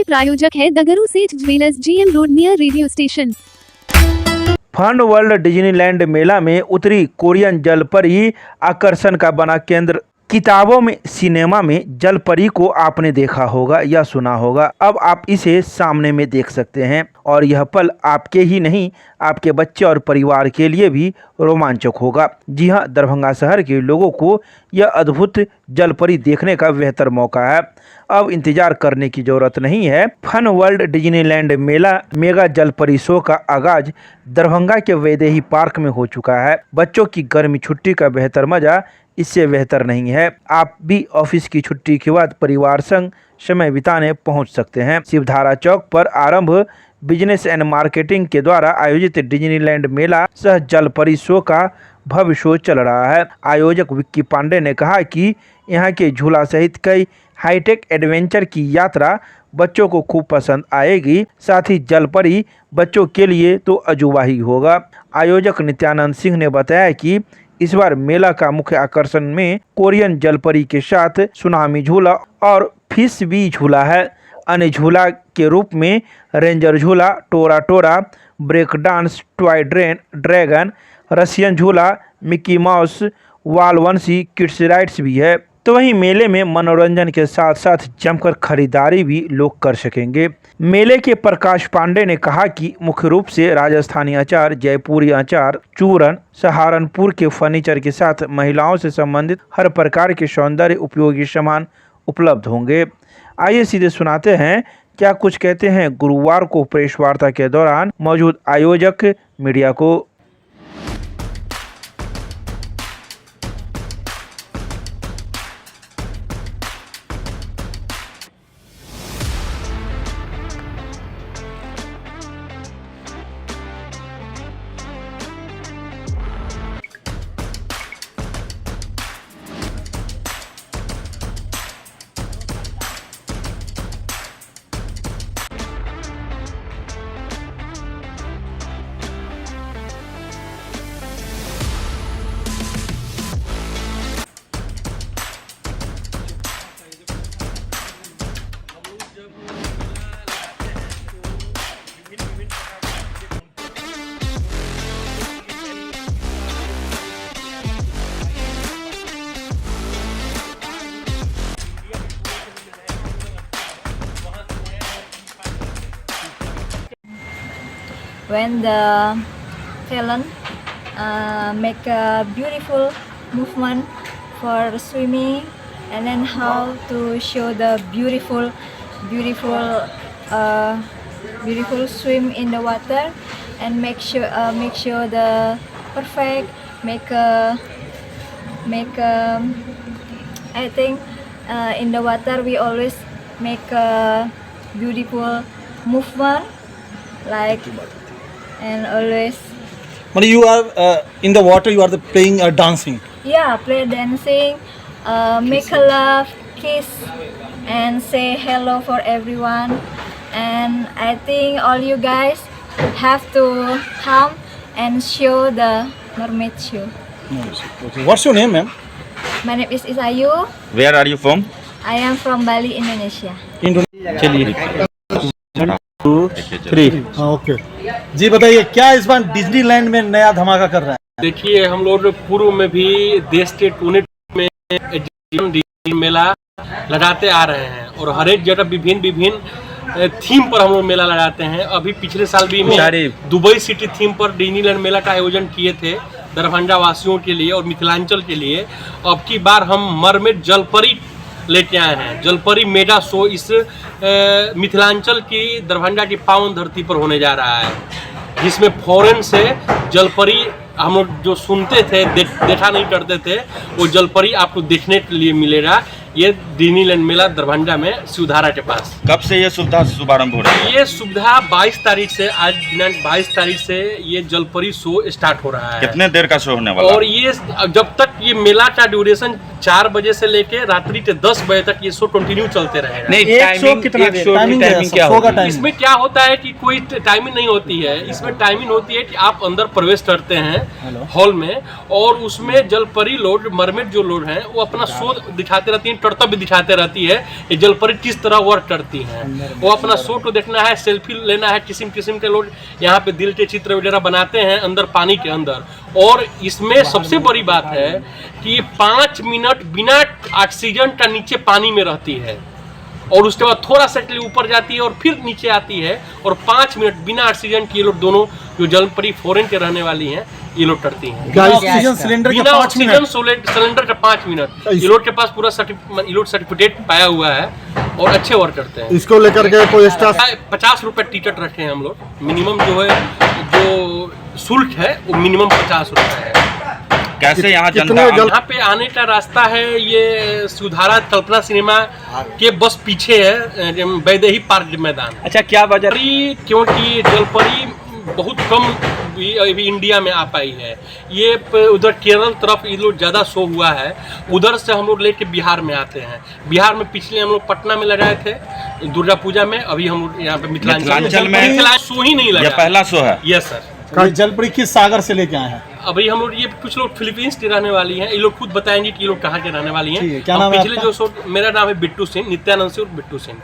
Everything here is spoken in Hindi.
प्रायोजक है the Guru Seth jewellers, GM road near radio station. Fun world Disneyland मेला में उतरी कोरियन जलपरी आकर्षण का बना केंद्र। किताबों में, सिनेमा में जलपरी को आपने देखा होगा या सुना होगा, अब आप इसे सामने में देख सकते हैं और यह पल आपके ही नहीं, आपके बच्चे और परिवार के लिए भी रोमांचक होगा। जी हां, दरभंगा शहर के लोगों को यह अद्भुत जलपरी देखने का बेहतर मौका है। अब इंतजार करने की जरूरत नहीं है। फन वर्ल्ड डिज्नीलैंड मेला मेगा जलपरी शो का आगाज दरभंगा के वैदेही पार्क में हो चुका है। बच्चों की गर्मी छुट्टी का बेहतर मजा इससे बेहतर नहीं है। आप भी ऑफिस की छुट्टी के बाद परिवार संग समय बिताने पहुंच सकते हैं। शिवधारा चौक पर आरंभ बिजनेस एंड मार्केटिंग के द्वारा आयोजित डिज्नीलैंड मेला सह जलपरी शो का भव्य शो चल रहा है। आयोजक विक्की पांडे ने कहा कि यहाँ के झूला सहित कई हाईटेक एडवेंचर की यात्रा बच्चों को खूब पसंद आएगी। साथ ही जलपरी बच्चों के लिए तो अजूबा ही होगा। आयोजक नित्यानंद सिंह ने बताया कि इस बार मेला का मुख्य आकर्षण में कोरियन जलपरी के साथ सुनामी झूला और फिश भी झूला है। अन्य झूला के रूप में रेंजर झूला, Tora Tora, break dance, toy dragon, Russian झूला, मिकी माउस, वालवंशी, किड्स राइड्स भी है। तो वहीं मेले में मनोरंजन के साथ साथ जमकर खरीदारी भी लोग कर सकेंगे। मेले के प्रकाश पांडे ने कहा कि मुख्य रूप से राजस्थानी अचार, जयपुरी अचार, चूरन, सहारनपुर के फर्नीचर के साथ महिलाओं से संबंधित हर प्रकार के सौंदर्य उपयोगी सामान उपलब्ध होंगे। आइए सीधे सुनाते हैं क्या कुछ कहते हैं गुरुवार को प्रेस वार्ता के दौरान मौजूद आयोजक मीडिया को। When the talent make a beautiful movement for swimming, and then how to show the beautiful swim in the water, and make sure the perfect I think in the water we always make a beautiful movement like. And always. But you are in the water. You are playing dancing. Yeah, play dancing, make a love, kiss, and say hello for everyone. And I think all you guys have to come and show the mermaid show. Okay. What's your name, ma'am? My name is Isayu. Where are you from? I am from Bali, Indonesia. चलिए 2, 3 ओके जी, बताइए क्या इस बार डिज्नीलैंड में नया धमाका कर रहा है? देखिए, हम लोग पूर्व में भी देश के कोने में डिज्नी मेला लगाते आ रहे हैं और हर एक जगह विभिन्न थीम पर हम लोग मेला लगाते हैं। अभी पिछले साल भी दुबई सिटी थीम पर डिज्नीलैंड मेला का आयोजन किए थे दरभंगा वासियों के लिए और मिथिलांचल के लिए। अब की बार हम मरमेड जलपरी लेके आए हैं। जलपरी मेगा शो इस मिथिलांचल की दरभंगा की पावन धरती पर होने जा रहा है, जिसमें फॉरेन से जलपरी हम लोग जो सुनते थे देखा नहीं करते थे, वो जलपरी आपको देखने के लिए मिलेगा। ये डिज्नीलैंड मेला दरभंगा में शिवधारा के पास। कब से ये सुविधा शुभारंभ हो रही है? ये सुविधा 22 तारीख से, आज दिनांक 22 तारीख से ये जलपरी शो स्टार्ट हो रहा है। कितने देर का शो होने वाला है? और ये जब तक ये मेला का ड्यूरेशन 4 बजे से लेके रात्रि के 10 बजे तक ये शो कंटिन्यू चलते रहेगा। एक शो कितना देर टाइमिंग क्या होगा? इसमें क्या होता है कि कोई टाइमिंग नहीं होती है, इसमें टाइमिंग होती है कि आप अंदर प्रवेश करते हैं हॉल में और उसमें जलपरी लोग, मरमेड जो लोग हैं वो अपना शो दिखाते रहती हैं, कर्तव्य दिखाते रहती है ये जलपरी किस तरह वर्क करती हैं। वो अपना शो तो देखना है, सेल्फी लेना है, किस्म किस्म के लोग यहाँ पे दिल के चित्र वगैरह बनाते हैं अंदर पानी के अंदर। और इसमें सबसे बड़ी बात है कि ये 5 मिनट बिना ऑक्सीजन का नीचे पानी में रहती है और उसके बाद थोड़ा सा के लिए ऊपर जाती है और फिर नीचे आती है और 5 मिनट बिना ऑक्सीजन की ये लोग दोनों जो जलपरी फॉरेन के रहने वाली हैं ये लोग करती हैं। ऑक्सीजन सिलेंडर बिना ऑक्सीजन सिलेंडर का 5 मिनट। ये लोग के पास पूरा सर्टिफिकेट पाया हुआ है और अच्छे वर्क करते हैं। इसको लेकर के कोई एक्स्ट्रा 50 रुपए टिकट रखे हैं हम लोग। मिनिमम जो है जो शुल्क है वो मिनिमम 50 रुपए है। कैसे यहाँ यहाँ पे आने का रास्ता है, ये सुधारा कल्पना सिनेमा के बस पीछे है वैदेही पार्क मैदान। अच्छा, क्या वजह? क्योंकि जलपरी बहुत कम अभी इंडिया में आ पाई है। ये उधर केरल तरफ ये लोग ज़्यादा शो हुआ है, उधर से हम लोग लेके बिहार में आते हैं। बिहार में पिछले हम लोग पटना में लगाए थे दुर्गा पूजा में, अभी हम लोग यहाँ पे मिथिलांचल में शो ही नहीं लगा। पहला शो है। Yes sir. जलपरी किस सागर से लेके आए हैं? अभी हम लोग ये कुछ लोग फिलीपींस के रहने वाली हैं, ये लोग खुद बताएंगे कि ये लोग कहाँ के रहने वाली हैं। क्या नाम है पिछले जो शो, मेरा नाम है बिट्टू सिंह, नित्यानंद सिंह और बिट्टू सिंह।